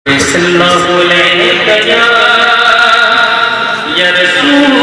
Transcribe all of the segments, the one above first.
सल्लल्लाहु अलैहि या रसूल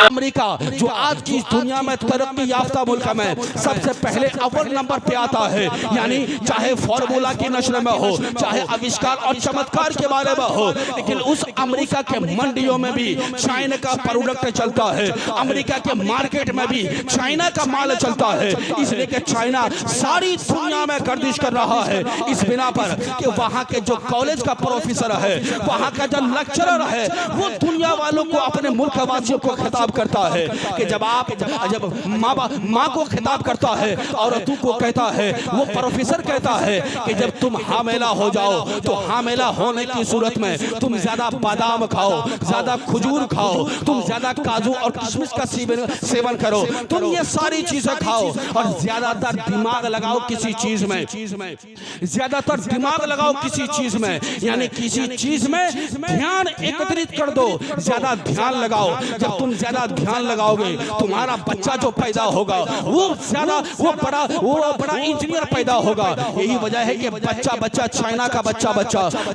अमेरिका जो आज की दुनिया में तरक्की याफ्ता मुल्क में सबसे पहले अव्वल नंबर पे आता है, यानी चाहे फॉर्मूला की नस्ल में हो, चाहे आविष्कार और चमत्कार के बारे में हो, लेकिन उस अमेरिका के मंडियों में भी चाइना का प्रोडक्ट चलता है, अमेरिका के मार्केट में भी चाइना का माल चलता है। इसलिए कि चाइना सारी दुनिया में गर्दिश कर रहा है इस बिना पर कि वहाँ के जो कॉलेज का प्रोफेसर है, वहाँ का जो लेक्चरर है, वो दुनिया वालों को, अपने मुल्क वासियों को खिताब करता है कि जब माँ को खिताब करता है, औरतों को कहता है, वो प्रोफेसर कहता है कि जब तुम हामिला हो जाओ तो हामिला होने की सूरत में तुम ज्यादा बादाम खाओ, ज्यादा खजूर खाओ, तुम ज्यादा काजू और किशमिश का सेवन करो, तुम ये सारी चीजें खाओ और ज्यादातर दिमाग लगाओ किसी चीज में, ज्यादातर दिमाग लगाओ किसी चीज में, यानी किसी चीज में ध्यान एकत्रित कर दो, ज्यादा ध्यान लगाओ। जब तुम ज्यादा ध्यान लगाओगे तुम्हारा बच्चा जो पैदा होगा वो बड़ा इंजीनियर पैदा होगा। यही वजह है कि बच्चा चाइना का बच्चा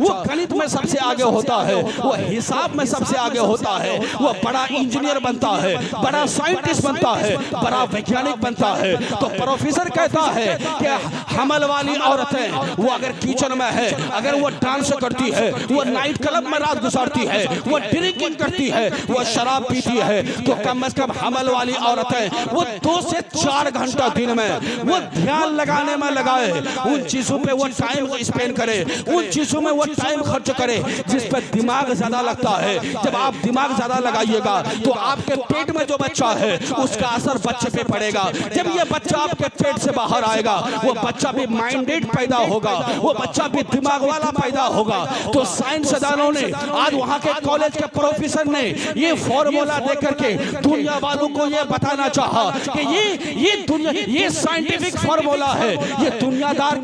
वो गणित में सबसे आगे होता है, वो हिसाब में सबसे आगे होता है, वो बड़ा इंजीनियर बनता है, बड़ा साइंटिस्ट बनता है, बड़ा वैज्ञानिक बनता है। तो प्रोफेसर कहता है कि हमल वाली औरतें वो अगर किचन में है, अगर वो डांस करती है, वो नाइट क्लब में रात गुजारती है, वो ड्रिंकिंग करती है, वो शराब पीती है, तो कम से कम हमल वाली औरतें वो 2 से 4 घंटा दिन में वो ध्यान लगाने में लगाए, उन चीजों पे वो टाइम स्पेंड करे, उन चीजों में वो टाइम खर्च करे जिस पे दिमाग ज्यादा लगता है। जब आप दिमाग ज्यादा लगाइएगा तो आपके पेट में जो बच्चा है उसका असर बच्चे पे पड़ेगा। जब ये बच्चा आपके पेट से बाहर आएगा वो बच्चा भी माइंडेड पैदा होगा, वो बच्चा भी दिमाग वाला पैदा होगा। तो साइंसदानों ने आज वहाँ के कॉलेज के प्रोफेसर ने ये फॉर्मूला देकर के दुनिया वालों को ये बताना चाहा कि ये साइंटिफिक फॉर्मूला है, ये दुनियादार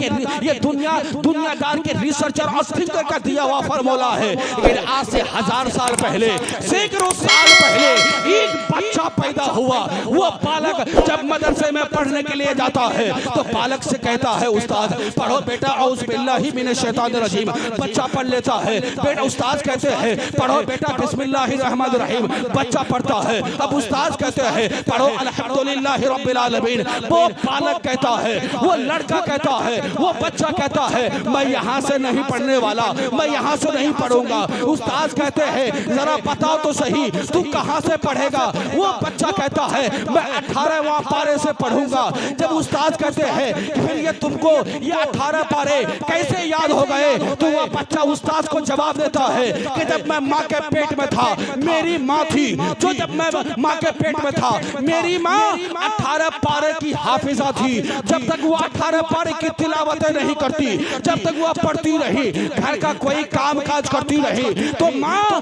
के रिसर्चर और थिंकर का दिया हुआ फॉर्मूला है। लेकिन आज से 1000 साल पहले, सैकड़ों साल पहले एक बच्चा पैदा हुआ, वो बालक जब मदरसे में पढ़ने के लिए जाता है तो बालक से कहता है उस्ताद पढ़ो बेटा, औज़ बिल्लाहि मिनश शैतानिर रजीम। बच्चा पढ़ लेता है, बेटा उस्ताद कहते हैं पढ़ो बेटा बिस्मिल्लाहिर रहमानिर रहीम, बच्चा पढ़ता है। अब उस्ताद कहते हैं पढ़ो अल्हम्दुलिल्लाहि रब्बिल आलमीन, वो बालक कहता है, वो लड़का कहता है, वो बच्चा कहता है मैं यहाँ से नहीं पढ़ने वाला, मैं यहाँ से नहीं पढ़ूंगा। उस्ताद कहते हैं जरा बताओ तो सही तू कहाँ से पढ़ेगा? वो बच्चा कहता है मैं 18वां पारे से पढ़ूंगा। जब उस्ताद कहते हैं फिर ये तुमको ये 18 पारे कैसे याद हो गए, तो वो बच्चा उस्ताद को जवाब देता है कि जब मैं माँ के पेट में था, मेरी माँ थी जो जब मैं माँ के पेट में था, मेरी माँ 18 पारे की हाफिजा थी। जब तक वो 18 पारे की तिलावतें नहीं करती, जब तक वो पढ़ती रही, घर का कोई काम काज करती रही, तो माँ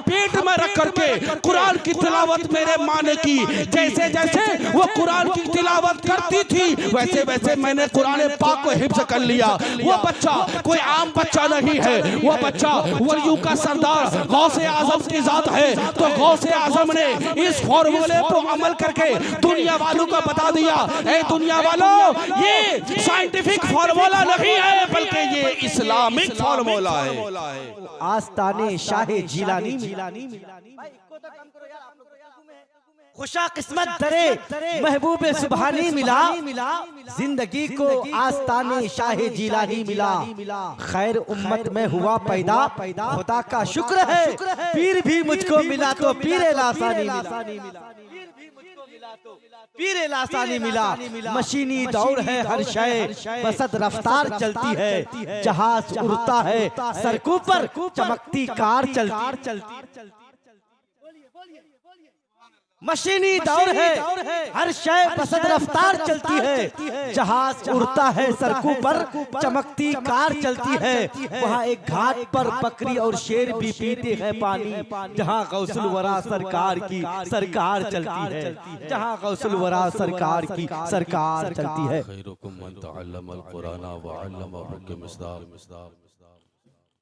पेट में रख करके कुरान की तिलावत मेरे माँ ने की। जैसे जैसे वो कुरान की तिलावत करती थी वैसे वैसे मैंने कुरान पाक को हिफ्ज कर लिया। वो बच्चा कोई आम बच्चा नहीं है, वो बच्चा वलियों का सरदार गौसे आजम की जात है। तो गौसे आजम ने इस फॉर्मूले को अमल करके दुनिया वालों को बता दिया, ए दुनिया वालों ये साइंटिफिक फॉर्मूला नहीं है बल्कि ये इस्लामिक फॉर्मूला है। आस्ताने शाहे जिलानी खुशा किस्मत दरे महबूब सुबहानी मिला, जिंदगी को आस्ताने शाहे जिलानी मिला। खैर उम्मत में हुआ पैदा, खुदा का शुक्र है, पीर भी मुझको मिला तो पीर लासानी मिला, पीर लासानी मिला। मशीनी दौर है हर शय, बसत रफ्तार चलती है, जहाज उड़ता है सड़कों पर, चमकती कार चलती। मशीनी दौर है हर शय बसत रफ्तार चलती है, जहाज उड़ता है सड़कों पर, चमकती कार चलती है। वहाँ एक घाट पर बकरी और शेर भी पीते हैं पानी, जहाँ गौसुल वरा सरकार की सरकार चलती है, जहाँ गौसुल वरा सरकार की सरकार चलती है।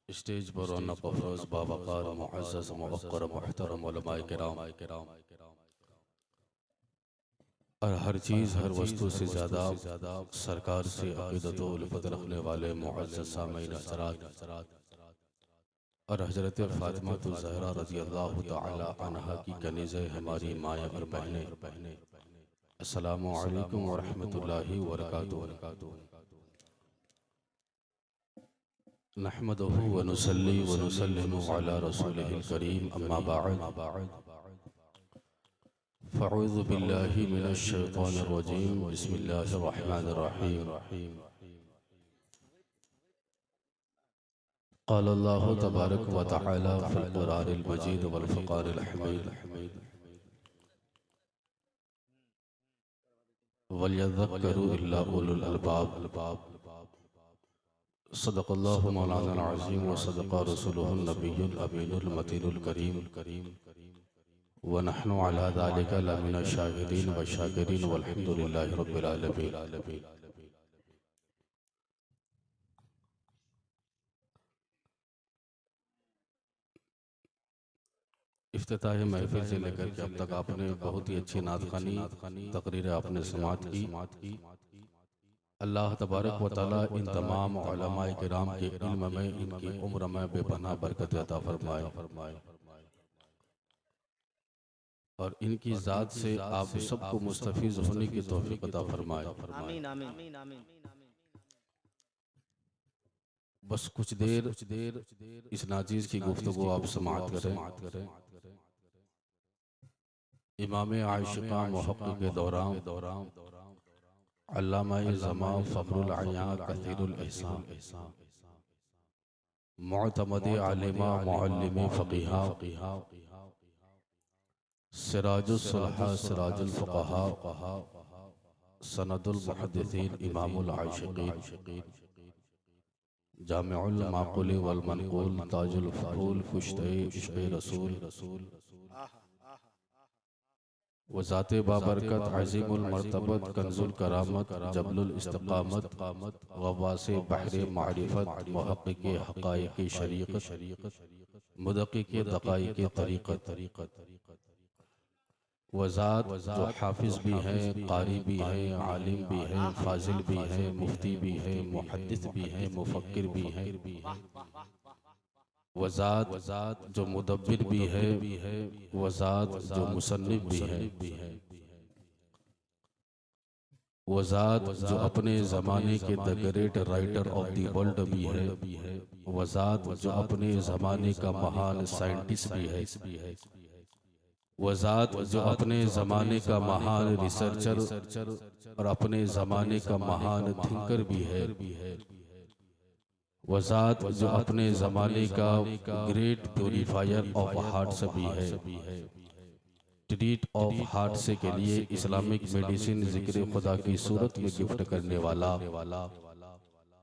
स्टेज पर रौनक अफरोज बावकार मुअज़्ज़ज़ मुवक्कर मुहतरम उलमाए किराम, और हर चीज़ हर वस्तु से ज़्यादा सरकार से अक़ीदत व उल्फ़त रखने वाले मुअज़्ज़ज़ सामीन हज़रात और हज़रत फ़ातिमा ज़हरा रज़ी अल्लाह तआला अन्हा की कनीज़ हमारी माएँ और बहनें, अस्सलामु अलैकुम व रहमतुल्लाहि व बरकातुहू। नहमदुहु व नुसल्ली व नुसल्लिमु अला रसूलिहिल करीम, अम्मा बअद। फ़अऊज़ु बिल्लाहि मिनश शैतानिर रजीम, बिस्मिल्लाहिर रहमानिर रहीम। क़ाल अल्लाहु तबारक व तआला फ़िल क़ुरआनिल मजीद वल फ़ुरक़ानिल हमीद वलियज़क्करू इल्ला उलुल अलबाब। सदक़ल्लाहु मौलाना अज़ीम व सदक़ा रसूलुहुन नबियुल अमीनुल मतीनुल करीम व नहनु अला ज़ालिका लमिन शाहिदीन व शाकिरीन वल्हम्दुलिल्लाहि रब्बिल आलमीन। इफ्तिताह महफिल से लेकर के अब तक आपने बहुत ही अच्छी नातखानी तकरीरें आपने समाअत की। अल्लाह तबारक व तआला इन तमाम उलमाए किराम के इल्म में, इनकी उम्र में बेपनाह बरकत अता फरमाए और इनकी ज़ात से आप सबको मुस्तफ़ीज़ होने की तौफीक अता फरमाए। आमीन आमीन आमीन। बस कुछ देर इस नाचीज़ की गुफ्तगू आप समाअत करें। इमाम आशिक़ा मुहक़्क़िक़ दौरान अल्लामा ज़मा फ़ख़्रुल अयान कसीरुल एहसान मुअतमद आलिमा मुअल्लिम फ़क़ीहा सिराजुस सुलहा सिराजुल फ़ुक़हा सनदुल मुहद्दिसीन इमामुल आशिक़ीन जामिउल माक़ूल वल मनक़ूल ताजुल फ़ुहूल कुश्ते इश्क़े रसूल वज़ाते बाबरकत अज़ीमुल मर्तबत कंजुल करामत जबलुल इस्तिक़ामत गवासे बहरे मारिफत मुहक़्क़िक़े हक़ाइक़े शरीक़त मुदक़्क़िक़े दक़ाइक़े तरीक़त वज़ात जो हाफिज़ भी हैं, क़ारी भी हैं, आलिम भी हैं, फ़ाज़िल भी हैं, मुफ्ती भी हैं, मुहद्दिस भी हैं, मुफ़क्किर भी हैं। वज़ात जो मुदब्बिर भी है, वज़ात जो मुसन्निफ़ भी है, वज़ात जो अपने ज़माने के the great writer of the world भी है, वज़ात जो अपने ज़माने का महान साइंटिस्ट भी है, वज़ात जो अपने ज़माने का महान रिसर्चर और अपने ज़माने का महान थिंकर भी है, वज़ात जो अपने ज़माने का ग्रेट प्यूरीफायर ऑफ हार्ट्स भी है। ट्रीट ऑफ हार्ट से के लिए इस्लामिक मेडिसिन ज़िक्र खुदा की सूरत में गिफ्ट करने वाला,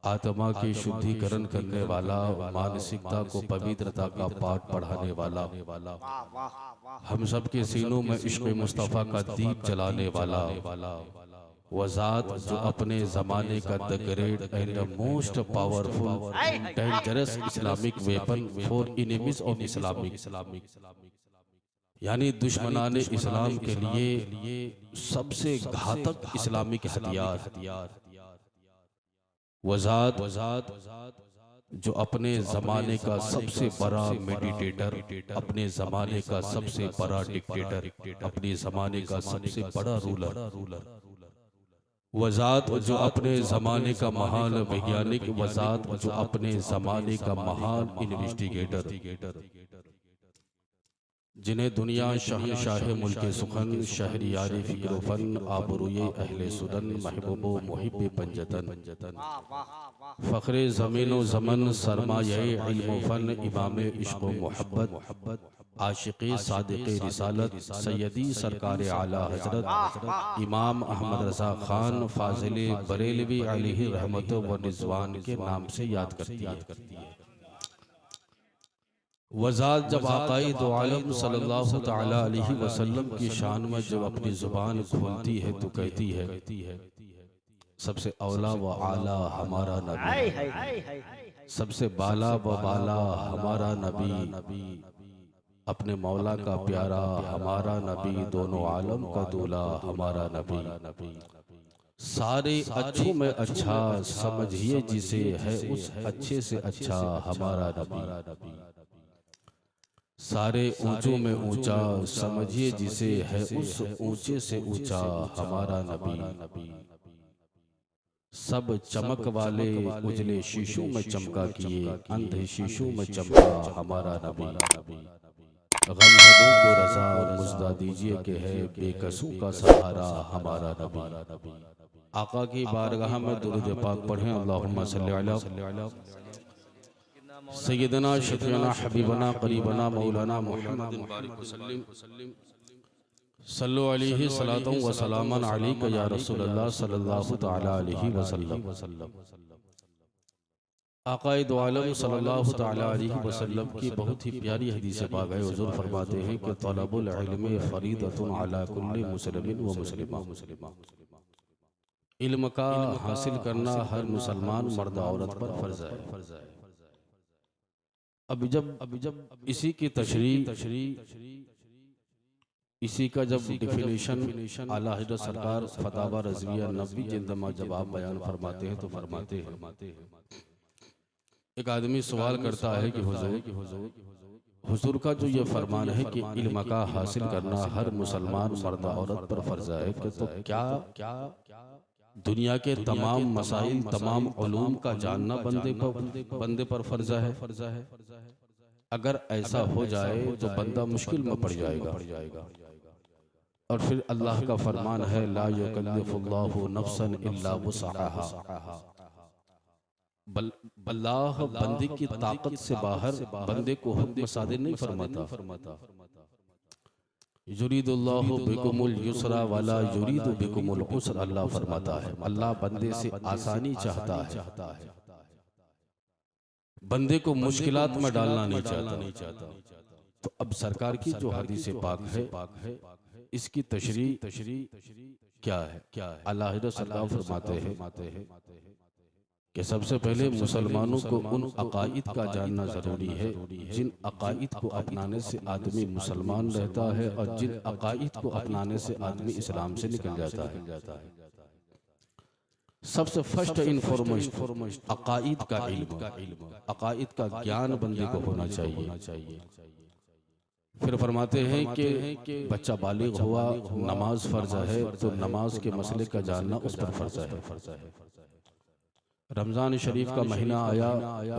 आत्मा की शुद्धिकरण करने वाला, मानसिकता को पवित्रता का पाठ पढ़ाने वाला, हम सब के सीनों में इश्क़ मुस्तफ़ा का दीप जलाने वाला, वज़ात जो अपने ज़माने का the great and most powerful dangerous Islamic weapon for enemies of Islamic यानी दुश्मनाने इस्लाम के लिए सबसे घातक इस्लामिक हथियार, वज़ात जो अपने ज़माने का सबसे बड़ा मेडिटेटर, अपने ज़माने का सबसे बड़ा डिक्टेटर, अपने ज़माने का सबसे बड़ा रूलर, वज़ात जो अपने ज़माने का महान वैज्ञानिक, वज़ात जो अपने ज़माने का महान इन्वेस्टिगेटर, जिन्हें दुनिया शहंशाह मुल्क सुखन, शहरियार फ़िक्र फ़न, आबरूए अहले सुदन, महबूब मुहिब पंजतन, फ़ख्रे ज़मीन व ज़मन, सरमाये इल्म फ़न, इमाम इश्क़ मोहब्बत, आशिक़े सादिक़े रिसालत, सैयदी सरकार आला हज़रत इमाम अहमद रज़ा ख़ान फ़ाज़िल बरेलवी अलैहि रहमत व रिज़वान के नाम से याद करती है। वज़ात जब आक़ाए दो आलम सल्लल्लाहु तआला अलैहि वसल्लम की शान में जब अपनी ज़ुबान खोलती है तो कहती है सबसे औला व आला हमारा नबी, सबसे बाला व बाला हमारा नबी, अपने मौला का प्यारा हमारा नबी, दोनों आलम का दूल्हा हमारा नबी। सारे अच्छों में अच्छा समझिए जिसे है उस अच्छे से अच्छा हमारा नबी। सारे ऊंचों में ऊंचा समझिए जिसे है उस ऊंचे से ऊंचा हमारा नबी। सब चमक वाले उजले शीशों में चमका किए, अंधे शीशों में चमका हमारा नबी। गमहदों को रजा और मुजदा दीजिए कि है बेकसों का सहारा हमारा नबी। आका की बारगाह में दुरूद पाक पढ़ें। अल्लाहुम्मा सल्ली अला सय्यदना शफीना हबीबना करीबना मौलाना मुहम्मद बारिक वसल्लम सल्लु अलैहि सलातन व सलामन अलैका या रसूलल्लाह सल्लल्लाहु तआला अलैहि वसल्लम। आक़ाए दो आलम सल्लल्लाहु तआला अलैहि वसल्लम की बहुत ही प्यारी हदीस पाक है। हुज़ूर फरमाते हैं कि तलबुल इल्म फरीदतुन अला कुल्लि मुस्लिमिन व मुस्लिमा। इल्म का हासिल करना हर मुसलमान मर्द औरत पर फर्ज है। अभी जब इसी की तशरीह, इसी का जब डिफिनेशन आला हज़रत सरकार फतावा रज़विया 90 जिल्द जब आप बयान फरमाते हैं तो फरमाते हैं एक आदमी सवाल करता है कि हुजूर का जो ये फरमान है कि इल्म का हासिल करना हर मुसलमान मर्द औरत पर फर्ज है कि तो क्या दुनिया के तमाम मसाइल तमाम उलूम का जानना बंदे पर फर्ज है? अगर ऐसा हो जाए तो बंदा मुश्किल में पड़ जाएगा। और फिर अल्लाह का फरमान है ला युकल्लिफुल्लाहु नफ्सन इल्ला वुसअहा। अल्लाह बंदे की ताकत से बाहर बंदे को हुक्म सादिर नहीं फरमाता। युरीदुल्लाहु बिकुमुल युसरा वला युरीदु बिकुमुल उसर। अल्लाह फरमाता है अल्लाह बंदे से आसानी चाहता है, बंदे को मुश्किलात में डालना नहीं चाहता। तो अब सरकार की जो हदीस पाक है इसकी तशरीह क्या है? अल्लाह हज़रत सरकार फरमाते हैं कि सबसे पहले मुसलमानों को उन अकाईद का जानना ज़रूरी है जिन अकाईद को अपनाने से आदमी मुसलमान रहता है और जिन अकाईद को अपनाने से आदमी इस्लाम से निकल जाता है। सबसे फर्स्ट इन्फॉर्मेशन अकाईद का इल्म, अकाईद का ज्ञान बंदे को होना चाहिए। फिर फरमाते हैं कि बच्चा बालिग हुआ, नमाज फ़र्ज है तो नमाज के मसले का जानना उस पर फ़र्ज है। रमज़ान शरीफ का महीना आया,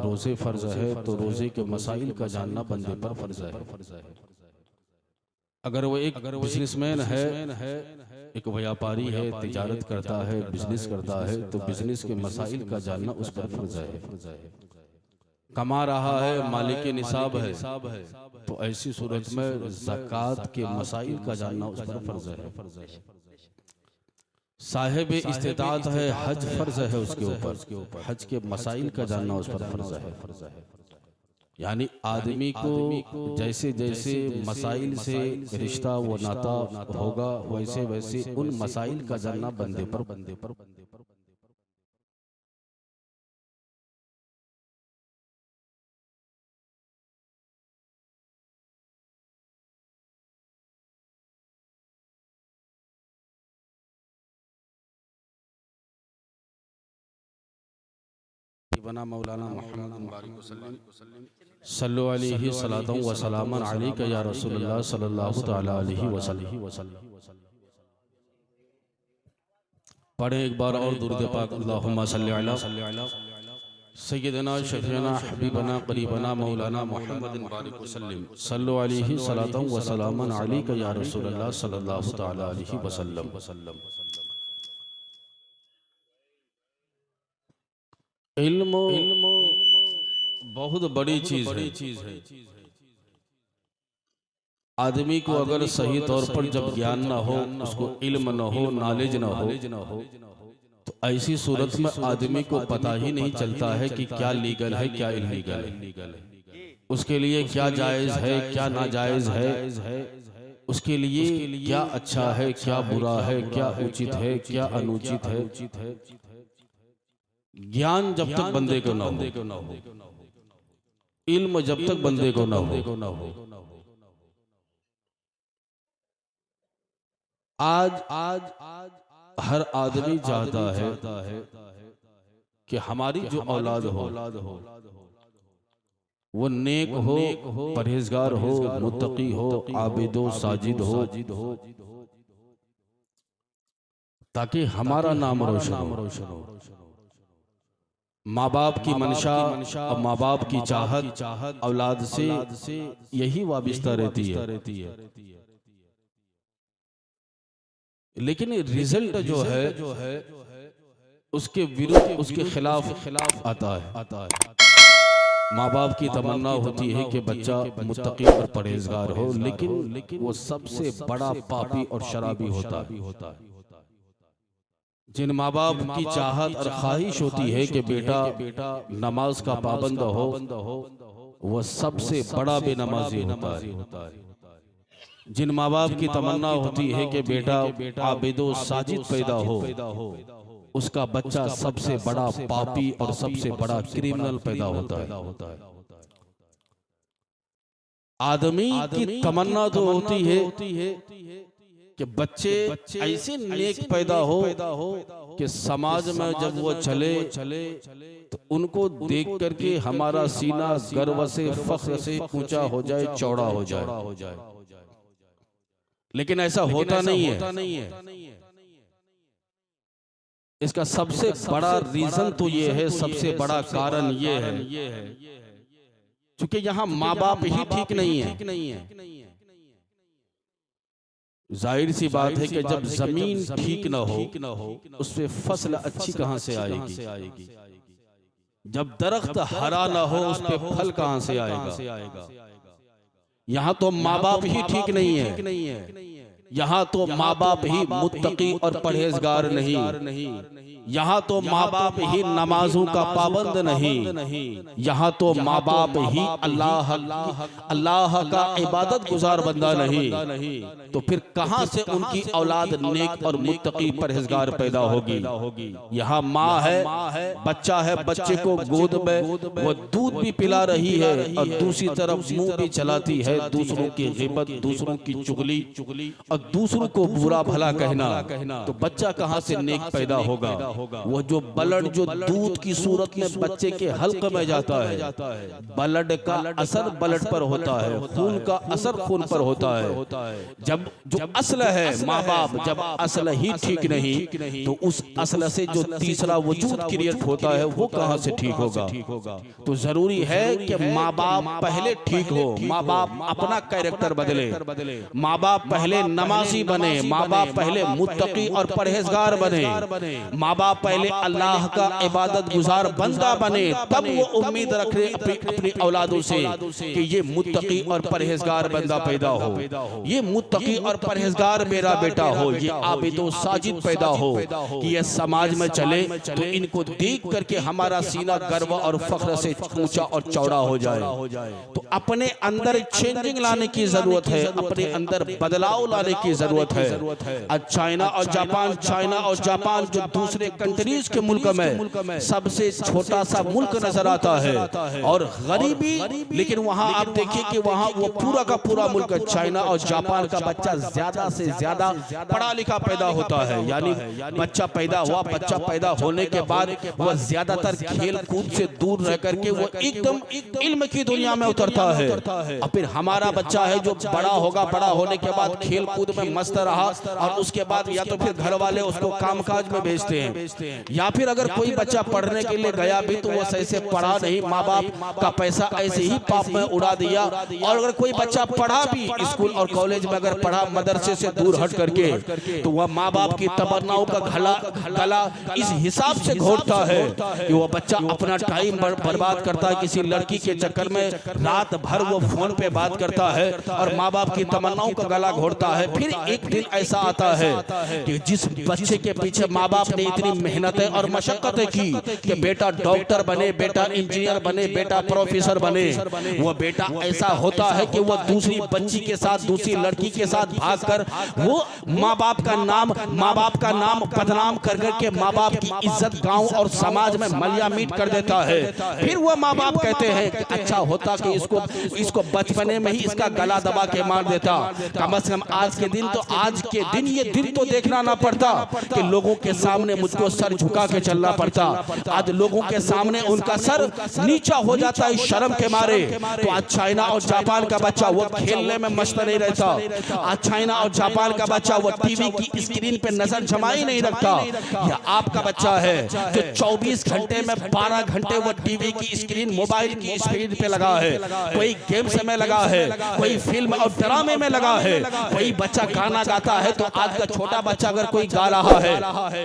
रोज़े फ़र्ज है तो रोज़े के मसाइल का जानना बंदे पर फ़र्ज है। अगर वो एक बिजनेसमैन है, एक व्यापारी है, तिजारत करता है, बिजनेस करता है तो बिजनेस के मसाइल का जानना उस पर फ़र्ज है। कमा रहा है, मालिक निसाब है तो ऐसी सूरत में ज़कात के मसाइल का जानना उस पर फ़र्ज है। साहिब इस्तिताअत है, हज फर्ज है उसके ऊपर, हज के मसाइल का जानना उस पर फर्ज है। यानी आदमी को जैसे जैसे मसाइल से रिश्ता व नाता होगा वैसे वैसे उन मसाइल का जानना बंदे पर बना मौलाना मुहम्मद बारिक वसल्लम सल्लु अलैहि सलातन व सलामन अलैका या रसूलल्लाह सल्लल्लाहु तआला अलैहि वसल्लम। पढ़े एक बार और दुरूद पाक। अल्लाहुम्मा सल्ली अला सय्यदना शफीना हबीबना करीबना मौलाना मुहम्मद बारिक वसल्लम सल्लु अलैहि सलातन व सलामन अलैका या रसूलल्लाह सल्लल्लाहु तआला अलैहि वसल्लम। इल्म बहुत बड़ी चीज है। आदमी को अगर सही तौर पर जब ज्ञान ना हो, उसको इल्म न हो, नॉलेज न हो तो ऐसी सूरत में आदमी को पता ही नहीं चलता है कि क्या लीगल है क्या इल्लीगल है, उसके लिए क्या जायज है क्या नाजायज है, उसके लिए क्या अच्छा है क्या बुरा है, क्या उचित है क्या अनुचित है। ज्ञान जब तक बंदे को न हो, इल्म जब तक बंदे को न हो, आज हर आदमी चाहता है कि हमारी जो औलाद हो वो नेक हो, परहेजगार हो, मुत्तकी हो, आबिद हो, साजिद हो, ताकि हमारा नाम रोशन हो। माँ बाप की मंशा और माँ बाप की चाहत औलाद से यही वाबिस्ता रहती है, लेकिन रिजल्ट जो है उसके विरुद्ध, उसके खिलाफ आता है। माँ बाप की तमन्ना होती है कि बच्चा मुत्तकी और परहेजगार हो, लेकिन वो सबसे बड़ा पापी और शराबी होता है। जिन माँ बाप की चाहत और ख्वाहिश होती है कि बेटा नमाज का पाबंद हो, वो सबसे बड़ा बेनमाजी होता है। जिन माँ बाप की तमन्ना होती है कि बेटा आबिदो साजिद पैदा हो, उसका बच्चा सबसे बड़ा पापी और सबसे बड़ा क्रिमिनल पैदा होता है। आदमी की तमन्ना तो होती है कि बच्चे ऐसे नेक पैदा हो कि समाज में जब वो चले तो उनको देख करके हमारा सीना गर्व से, फख्र से ऊंचा हो जाए, चौड़ा हो जाए। लेकिन ऐसा होता नहीं है। इसका सबसे बड़ा रीजन तो ये है, सबसे बड़ा कारण ये है क्योंकि यहाँ माँ बाप ही ठीक नहीं है। जाहिर सी बात है कि जब जमीन ठीक न हो उस पे फसल अच्छी कहाँ से आएगी। जब दरख्त हरा न हो उस पे फल कहाँ से आएगा। यहाँ तो माँ बाप ही ठीक नहीं है। यहाँ तो माँ बाप ही मुत्तकी और परहेजगार नहीं। यहाँ तो माँ बाप ही नमाजों का पाबंद नहीं। यहाँ तो माँ बाप ही अल्लाह का इबादत गुजार बंदा नहीं। तो फिर कहाँ से उनकी औलाद नेक और मुत्तकी परहेजगार पैदा होगी। यहाँ माँ है, बच्चा है, बच्चे को गोद में वो दूध भी पिला रही है और दूसरी तरफ मुंह भी चलाती है, दूसरों की गिबत, दूसरों की चुगली और दूसरों को बुरा भला कहना। तो बच्चा कहाँ से नेक पैदा होगा। वो जो ब्लड जो दूध की सूरत में बच्चे के हल्क में जाता है, ब्लड का असर ब्लड पर होता है, खून का असर खून पर होता है। जब जो असल है माँ बाप, जब असल ही ठीक नहीं तो उस असल से जो तीसरा वजूद क्रिएट होता है वो कहाँ से ठीक होगा। तो जरूरी है कि माँ बाप पहले ठीक हो, माँ बाप अपना कैरेक्टर बदले, माँ बाप पहले नमाजी बने, माँ बाप पहले मुत्तकी और परहेजगार बने, माँ बाप पहले अल्लाह का इबादत गुजार बंदा बने। तब वो उम्मीद रखे अपनी औलादों से कि ये मुत्तकी और परहेजगार बंदा पैदा हो, ये मुत्तकी और परहेजगार मेरा बेटा हो, ये आबिदो साजिद पैदा हो कि ये समाज में चले तो इनको देख करके हमारा सीना गर्व और फख्र से ऊंचा और चौड़ा हो जाए। तो अपने अंदर चेंजिंग लाने की जरूरत है, अपने अंदर बदलाव लाने की जरूरत है। आज चाइना और जापान जो दूसरे कंट्रीज के मुल्क में सबसे छोटा सा मुल्क नजर आता है और गरीबी, लेकिन वहां आप देखिए कि वहां वो पूरा का पूरा मुल्क, चाइना और जापान का बच्चा ज्यादा से ज्यादा पढ़ा लिखा पैदा होता है। यानी बच्चा पैदा हुआ, बच्चा पैदा होने के बाद वह ज्यादातर खेल कूद से दूर रह करके वो एकदम इल्म की दुनिया में उतरता है। और फिर हमारा बच्चा है जो बड़ा होगा, बड़ा होने के बाद खेल कूद में मस्त रहा और उसके बाद या तो फिर घर वाले उसको कामकाज में भेजते हैं, या फिर अगर कोई बच्चा पढ़ने के लिए गया भी तो वो सही से पढ़ा नहीं, माँ बाप का पैसा ऐसे ही पाप में उड़ा दिया। और अगर कोई बच्चा पढ़ा भी स्कूल और कॉलेज में अगर पढ़ा मदरसे से दूर हट करके, तो वह माँ बाप की तमन्नाओं का गला इस हिसाब से घोटता है कि वह बच्चा अपना टाइम बर्बाद करता है किसी लड़की के चक्कर में, रात भर वो फोन पे बात करता है और माँ बाप की तमन्नाओं का गला घोटता है। फिर एक दिन ऐसा आता है कि जिस बच्चे के पीछे माँ बाप ने इतनी मेहनतें और मशक्कतें की कि बेटा डॉक्टर बने, बेटा इंजीनियर बने, बेटा प्रोफेसर बने। वो बेटा ऐसा होता है कि वो दूसरी बच्ची के साथ, दूसरी लड़की के साथ भागकर वो माँ बाप का नाम बदनाम कर करके माँ बाप की इज्जत गांव और समाज में मलियामीट कर देता है। फिर वो माँ बाप कहते हैं कि अच्छा होता कि इसको बचपने में ही इसका गला दबा के मार देता। कम से कम आज के दिन ये दिन तो देखना ना पड़ता कि लोगों के सामने मुझको सर झुका के चलना पड़ता। आज लोगों के सामने उनका सर नीचा हो जाता है शर्म के मारे। तो आज चाइना और जापान का बच्चा वो खेलने में मस्त नहीं रहता। आज चाइना और जापान का बच्चा वो टीवी की स्क्रीन पे नजर जमाई नहीं रखता। यह आपका बच्चा है जो 24 घंटे में 12 घंटे वो टीवी की स्क्रीन, मोबाइल की स्क्रीन पे लगा है। कोई गेम्स में लगा है, कोई फिल्म और ड्रामे में लगा है, कोई बच्चा गाना गाता है। तो आज का छोटा बच्चा अगर कोई गा रहा है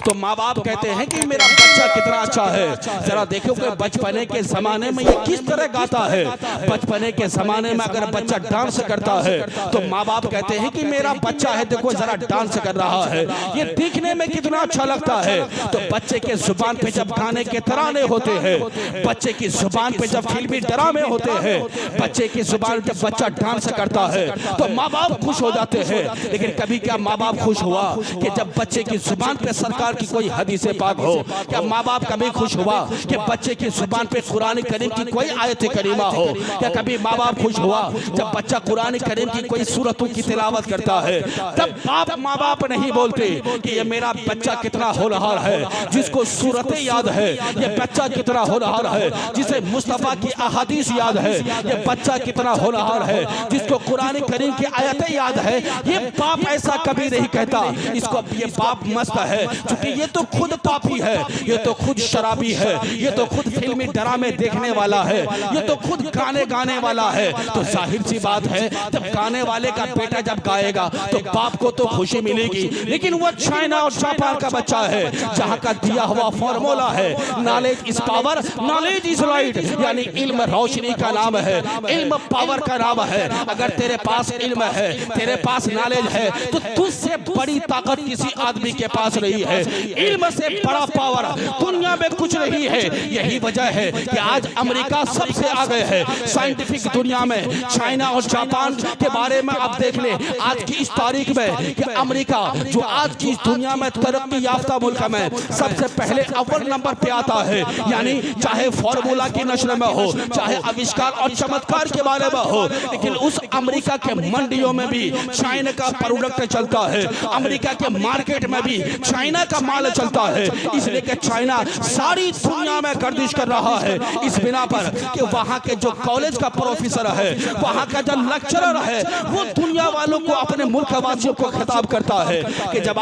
तो माँ बाप कहते हैं कि मेरा बच्चा कितना अच्छा है। जरा देखो कि बचपने के जमाने में ये किस तरह गाता है। बचपने के जमाने में अगर बच्चा डांस करता है तो माँ बाप कहते हैं कि मेरा बच्चा है, देखो जरा डांस कर रहा है, ये देखने में कितना अच्छा लगता है। तो बच्चे के जुबान पे जब गाने के तराने होते हैं, बच्चे की जुबान पे जब फिल्मी ड्रामे होते हैं, बच्चे की जुबान पे बच्चा डांस करता है तो माँ बाप खुश हो जाते हैं। लेकिन कभी क्या माँ बाप खुश हुआ कि जब बच्चे की जुबान पे सरकार की कोई हदीस पाक हो? क्या माँ बाप कभी खुश हुआ कि बच्चे की जुबान पे कुरान करीम की कोई आयत करीमा हो? क्या कभी माँ बाप खुश हुआ जब बच्चा कुरान करीम की कोई सूरतों की तिलावत करता है? तब माँ बाप नहीं बोलते कि ये मेरा बच्चा कितना होनहार है जिसको सूरतें याद है, ये बच्चा कितना होनहार है जिसे मुस्तफा की अहादीस याद है, ये बच्चा कितना होनहार है जिसको कुरान करीम की आयतें याद है। ये बाप ऐसा कभी नहीं कहता इसको ये बाप मस्त है, क्योंकि ये तो खुद पापी है, ये तो खुद शराबी है, ये तो खुद फिल्मी ड्रामे देखने वाला है, ये तो खुद गाने वाला है। तो जाहिर सी बात है जब गाने वाले का बेटा जब गाएगा तो बाप को तो खुशी मिलेगी। लेकिन वो चाइना और जापान का बच्चा है जहाँ का दिया हुआ फॉर्मूला है knowledge is power, knowledge is light, यानी इल्म रोशनी का नाम है, इल्म पावर का नाम है। अगर तेरे पास इल्म है, तेरे पास नॉलेज है तो तुझसे बड़ी ताकत किसी आदमी के पास नहीं है। इल्म से बड़ा पावर दुनिया में कुछ नहीं है। यही वजह है कि आज अमेरिका सबसे आगे है साइंटिफिक दुनिया में। चाइना और जापान के बारे में आप देख ले आज की इस तारीख में कि अमेरिका जो आज की दुनिया में तरक्की याफ्ता मुल्क में सबसे पहले अव्वल नंबर पे आता है। यानी चाहे फॉर्मूला की नस्ल में हो, चाहे आविष्कार और चमत्कार के बारे में हो, लेकिन उस अमेरिका के मंडियों में भी चाइना का प्रोडक्ट चलता है, अमेरिका के मार्केट में भी चाइना का माल चलता है। इसलिए कि चाइना सारी दुनिया में गर्दिश कर रहा है इस बिना पर कि वहाँ के जो कॉलेज का प्रोफेसर है, वहाँ का जो लेक्चरर है, वो दुनिया वालों को, अपने मुल्क वासियों को खिताब करता है कि जब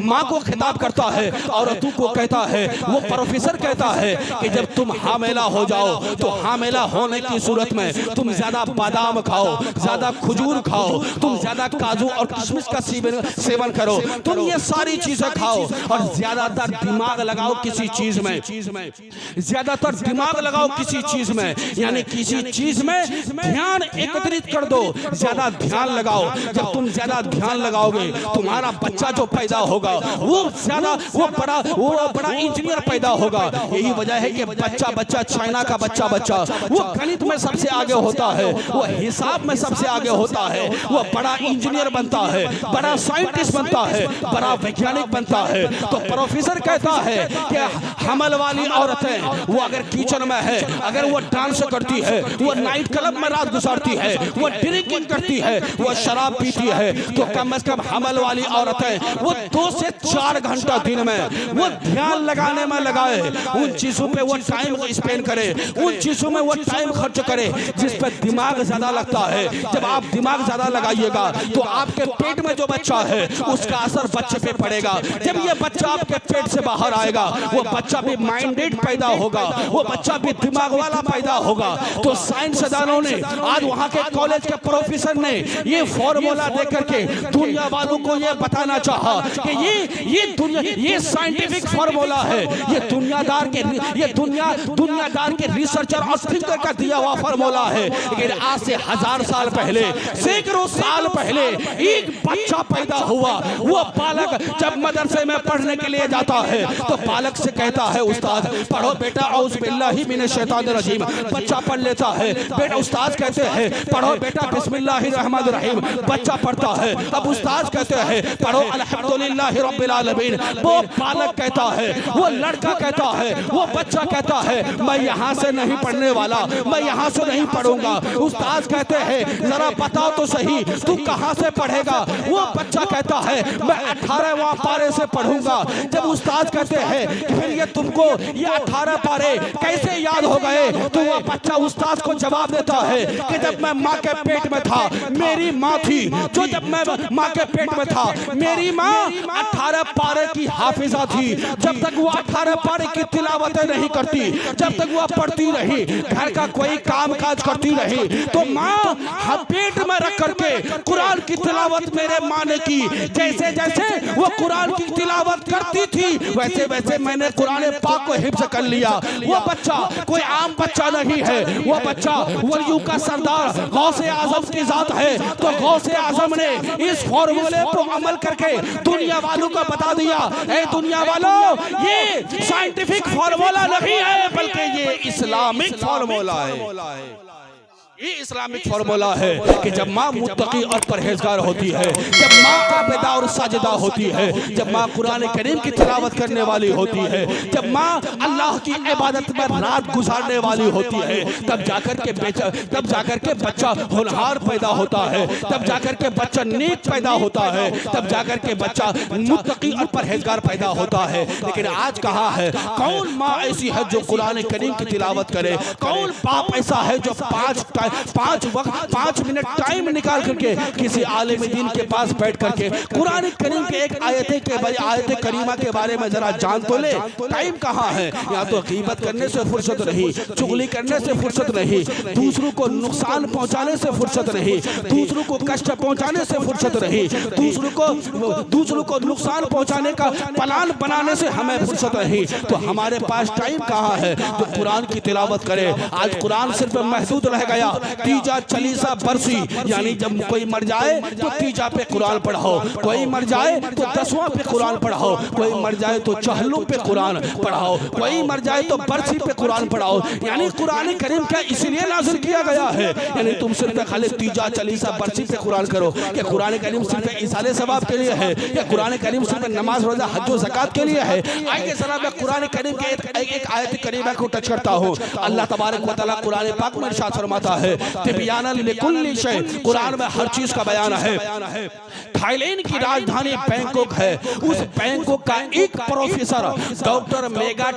माँ को खिताब करता है, औरतों को कहता है, वो प्रोफेसर कहता है कि जब तुम हामिला हो जाओ तो हामिला होने की सूरत में तुम ज्यादा बादाम खाओ, ज्यादा खजूर खाओ, तुम ज्यादा काजू और किशमिश का सेवन करो, तुम ये सारी चीजें खाओ और ज्यादातर दिमाग लगाओ किसी चीज में, ज्यादातर दिमाग लगाओ किसी चीज में, यानी किसी चीज में ध्यान एकत्रित कर दो, ज्यादा ध्यान लगाओ। जब तुम ज्यादा ध्यान लगाओगे तुम्हारा बच्चा जो पैदा होगा वो बड़ा इंजीनियर पैदा होगा। यही वजह है कि बच्चा चाइना का बच्चा वो गणित में सबसे आगे होता है, वो हिसाब में सबसे आगे होता है, वो बड़ा इंजीनियर बनता है, बड़ा साइंटिस्ट बनता है, बड़ा वैज्ञानिक बनता है। तो प्रोफेसर कहता है कि हमल वाली औरतें वो अगर किचन में है, अगर वो डांस करती है, वो नाइट क्लब में रात गुजारती है, वो ड्रिंकिंग करती है, वो शराब पीती है, तो कम से कम हमल वाली औरतें वो 2 से 4 घंटा दिन में वो ध्यान लगाने में लगाए, उन चीजों पे वो टाइम स्पेंड करे, उन चीजों में वो टाइम खर्च करे जिस पे दिमाग ज्यादा लगता है। जब आप दिमाग ज्यादा लगाइएगा तो आपके पेट में जो बच्चा है उसका असर बच्चे पे पड़ेगा। जब ये बच्चा आपके पेट से बाहर आएगा वो बच्चा भी माइंडेड पैदा होगा, वो बच्चा भी दिमाग वाला पैदा होगा। तो साइंसदानों ने आज वहाँ के कॉलेज के प्रोफेसर ने ये फॉर्मूला देकर के दुनिया वालों को ये बताना चाहा कि ये साइंटिफिक फॉर्मूला है, ये दुनियादार के रिसर्चर और थिंकर का दिया हुआ फॉर्मूला है। लेकिन आज से 1000 साल पहले, सैकड़ों साल पहले एक बच्चा पैदा हुआ, वो बालक जब मदरसे में पढ़ने के लिए जाता है तो बालक से कहता है उस्ताद पढ़ो बेटा औज़ बिल्लाहि मिनश शैतानिर रजीम, बच्चा पढ़ लेता है। बेटा उस्ताद कहते हैं पढ़ो बेटा बिस्मिल्लाहिर रहमानिर रहीम, बच्चा पढ़ता है। अब उस्ताद कहते हैं पढ़ो अल्हम्दुलिल्लाहि रब्बिल आलमीन, वो बालक कहता है, वो लड़का कहता है, वो बच्चा कहता है मैं यहाँ से नहीं पढ़ने वाला, मैं यहाँ से नहीं पढ़ूंगा। उस्ताद कहते हैं जरा बताओ तो सही तू कहाँ से पढ़ेगा? वो बच्चा कहता है मैं 18वां पारे से पढ़ूंगा। जब उस्ताद कहते हैं फिर ये तुमको ये 18 पारे कैसे याद हो गए? तो वो बच्चा उस्ताद को जवाब देता है कि जब मैं माँ के पेट में था मेरी माँ थी, जो जब मैं माँ के पेट में था मेरी माँ 18 पारे की हाफिजा थी। जब तक वो 18 पारे की तिलावतें नहीं करती, जब तक वो पढ़ती रही, घर का कोई काम काज करती रही, तो माँ पेट में रख करके कुरान की तिलावत मेरे माँ ने की। जैसे जैसे वो कुरान की तिलावत करती थी वैसे वैसे मैंने कुरान पाक को हिफ्ज़ कर लिया। वो बच्चा कोई आम बच्चा नहीं है, वो बच्चा वलियों का सरदार गौसे आजम की जात है। तो गौसे आजम ने इस फॉर्मूले को अमल करके दुनिया वालों को बता दिया, ए दुनिया वालों ये साइंटिफिक फॉर्मूला नहीं है बल्कि ये इस्लामिक फॉर्मूला है। ये इस्लामिक फॉर्मूला है कि जब माँ मुत्तकी और परहेजगार होती है, जब माँ आबिदा और साजिदा होती है, जब माँ कुरान करीम की तिलावत करने वाली होती है, जब माँ अल्लाह की इबादत में रात गुजारने वाली होती है, तब जाकर के बच्चा होनहार पैदा होता है, तब जाकर के बच्चा नेक पैदा होता है, तब जाकर के बच्चा मुत्तकी और परहेजगार पैदा होता है। लेकिन आज कहाँ है? कौन माँ ऐसी है जो कुरान करीम की तिलावत करे? कौन बाप ऐसा है जो 5 मिनट टाइम निकाल करके किसी आलिम दीन के पास बैठ करके कुरान करीम के एक आयत करीमा के बारे में जरा जान तो ले? टाइम कहाँ है? या तो गीबत करने से फुर्सत नहीं, चुगली करने से फुर्सत नहीं, दूसरों को नुकसान पहुंचाने से फुर्सत नहीं, दूसरों को कष्ट पहुंचाने से फुर्सत नहीं, दूसरों को नुकसान पहुंचाने का प्लान बनाने से हमें फुर्सत नहीं। तो हमारे पास टाइम कहाँ है जो कुरान की तिलावत करे? आज कुरान सिर्फ महदूद रह गया तीजा चलीसा बरसी, यानी जब कोई मर जाए तो तीजा पे कुरान पढ़ाओ, कोई मर जाए तो 10वां पे कुरान पढ़ाओ, कोई मर जाए तो चहलों पे कुरान पढ़ाओ, कोई मर जाए तो बरसी पे कुरान पढ़ाओ। यानी कुरान करीम क्या इसलिए नाज़िल किया गया है? यानी तुम सिर्फ खाली तीजा चलीसा बरसी पे कुरान करो? क्या कुरान करीम सिर्फ इसाले सवाब के लिए है? या कुरान करीम सिर्फ नमाज रोजा हज ज़कात के लिए है? आइए जरा मैं कुरान करीम के एक आयत करीमा को टच करता हूँ। अल्लाह तबारक व तआला कुरान पाक में इरशाद फरमाता है तिबयानन लिकुल्ली शै, कुरान में हर चीज का बयान है। थाईलैंड की राजधानी बैंकॉक है, उस बैंकॉक का एक प्रोफेसर डॉक्टर मेगा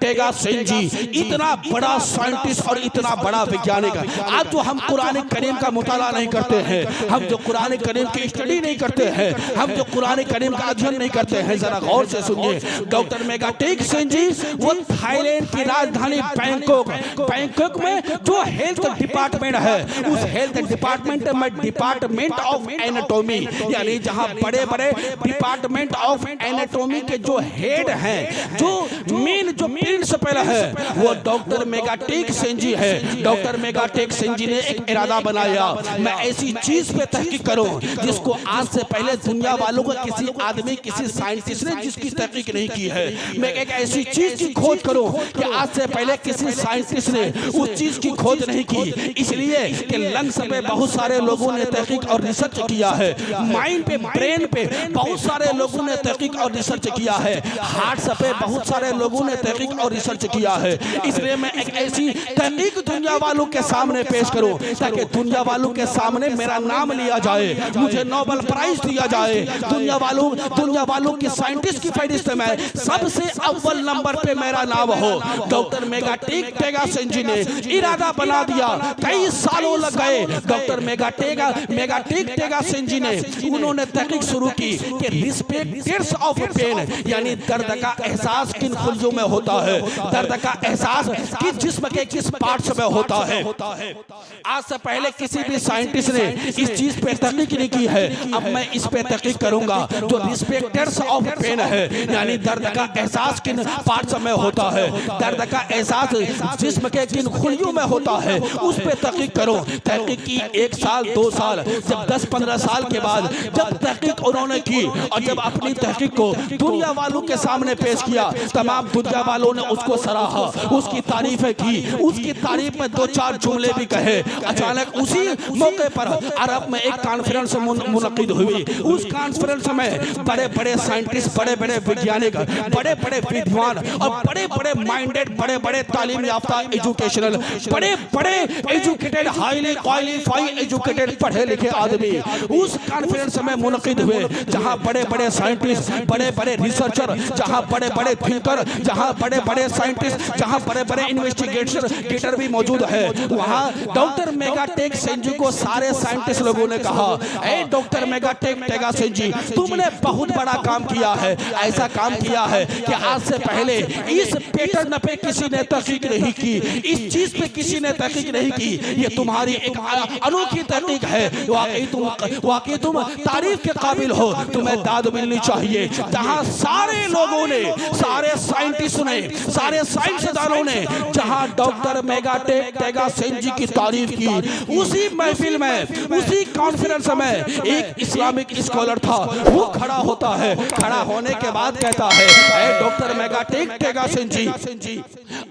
टेगा सेंजी, इतना बड़ा साइंटिस्ट और इतना बड़ा वैज्ञानिक। आज जो हम कुरान करीम का मुताला नहीं करते हैं, हम जो कुरान करीम की स्टडी नहीं करते हैं, हम जो कुरान करीम का अध्ययन नहीं करते हैं, जरा गौर से सुनिए। डॉक्टर मेगा टेग सेंजी वो थाईलैंड की राजधानी बैंकॉक में जो हेल्थ डिपार्टमेंट है, उस हेल्थ डिपार्टमेंट में डिपार्टमेंट ऑफ एनाटॉमी, यानी जहां बड़े बड़े डिपार्टमेंट ऑफ एनाटॉमी के जो हेड हैं, जो मेन जो प्रिंसिपल है वो डॉक्टर मेगाटेक सेंजी है। डॉक्टर मेगाटेक सेंजी ने एक इरादा बनाया, मैं ऐसी चीज पे तहकीक करूं जिसको आज से पहले दुनिया वालों को किसी आदमी किसी साइंटिस्ट ने जिसकी तहकीक नहीं की है। मैं एक ऐसी चीज की खोज करूं कि आज से पहले किसी साइंटिस्ट ने उस चीज की खोज नहीं की, इसलिए कि लंग्स पे बहुत सारे लोगों ने तहकीक और रिसर्च किया है, माइंड पे ब्रेन पे बहुत सारे लोगों ने तहकीक और रिसर्च किया है, हार्ट पे बहुत सारे लोगों ने तहकीक और रिसर्च किया है। इसलिए मैं एक ऐसी तहकीक दुनिया वालों के सामने पेश करूं ताकि दुनिया वालों के सामने मेरा नाम लिया जाए, मुझे नोबेल प्राइज दिया जाए, दुनिया वालों की साइंटिस्ट की फहरिस्त में सबसे अव्वल नंबर पे मेरा नाम हो। डॉक्टर मेगाटेक टेगा सेंजी ने इरादा बना दिया, कई सालों लग गए। डॉक्टर मेगाटेक टेगा सेंजी ने उन्होंने तहकीक शुरू की कि रिस्पेक्टर्स ऑफ पेन, यानी दर्द का एहसास किन खुलियों में होता है, दर्द का एहसास किस जिस्म के किस पार्ट्स में होता है। आज से पहले किसी भी साइंटिस्ट ने इस चीज पे तहकीक नहीं की है, अब मैं इस पे तहकीक करूंगा। जो रिस्पेक्टर्स ऑफ पेन है, यानी दर्द का एहसास किन पार्ट्स में होता है, दर्द का एहसास जिस्म के किन खुलियों में होता है, उस पे पे तहकीक करो। तहकीक की 1 साल 2 साल, जब 10-15 साल के बाद जब तहकीक उन्होंने की और जब अपनी तहकीक को दुनिया वालों के सामने पेश किया, तमाम दुनिया वालों ने उसको सराहा, उसकी तारीफें की, उसकी तारीफ में 2-4 जुमले भी कहे। अचानक उसी मौके पर अरब में एक कॉन्फ्रेंस मुनक्किद हुई। उस कॉन्फ्रेंस में बड़े बड़े साइंटिस्ट, बड़े बड़े वैज्ञानिक, बड़े बड़े विद्वान और बड़े बड़े माइंडेड, बड़े बड़े तालीम याफ्ता, एजुकेशनल, बड़े बड़े एजुकेटेड, हाईली क्वालिफाइड एजुकेटेड, पढ़े लिखे आदमी उस कॉन्फ्रेंस में मुनक्किद हुए, जहां बड़े बड़े साइंटिस्ट, बड़े बड़े रिसर्चर, जहां बड़े बड़े थिंकर, जहां बड़े बड़े साइंटिस्ट, जहां बड़े बड़े इन्वेस्टिगेटर भी मौजूद है। वहां डॉक्टर मेगाटेक सेंजी को सारे साइंटिस्ट लोगों ने कहा, ए डॉक्टर मेगाटेक टेगा सेंजी, तुमने बहुत बड़ा काम किया है। ऐसा काम किया है कि आज से पहले इस पैटर्न पे किसी ने तहकीक नहीं की, इस चीज पे किसी ने तहकीक नहीं की। ये तुम्हारी एक अनोखी तहकीक है। वाकई तुम तारीफ के काबिल हो, तुम्हें दाद मिलनी चाहिए। जहां सारे लोगों ने, सारे साइंटिस्ट ने, सारे साइंसदानों ने जहां डॉक्टर मेगाटेक टेगा सेंजी की तारीफ की, उसी महफिल में, उसी कॉन्फ्रेंस में एक इस्लामिक स्कॉलर था। वो खड़ा होता है, खड़ा होने के बाद कहता है, ए डॉक्टर मेगाटेक टेगा सेंजी,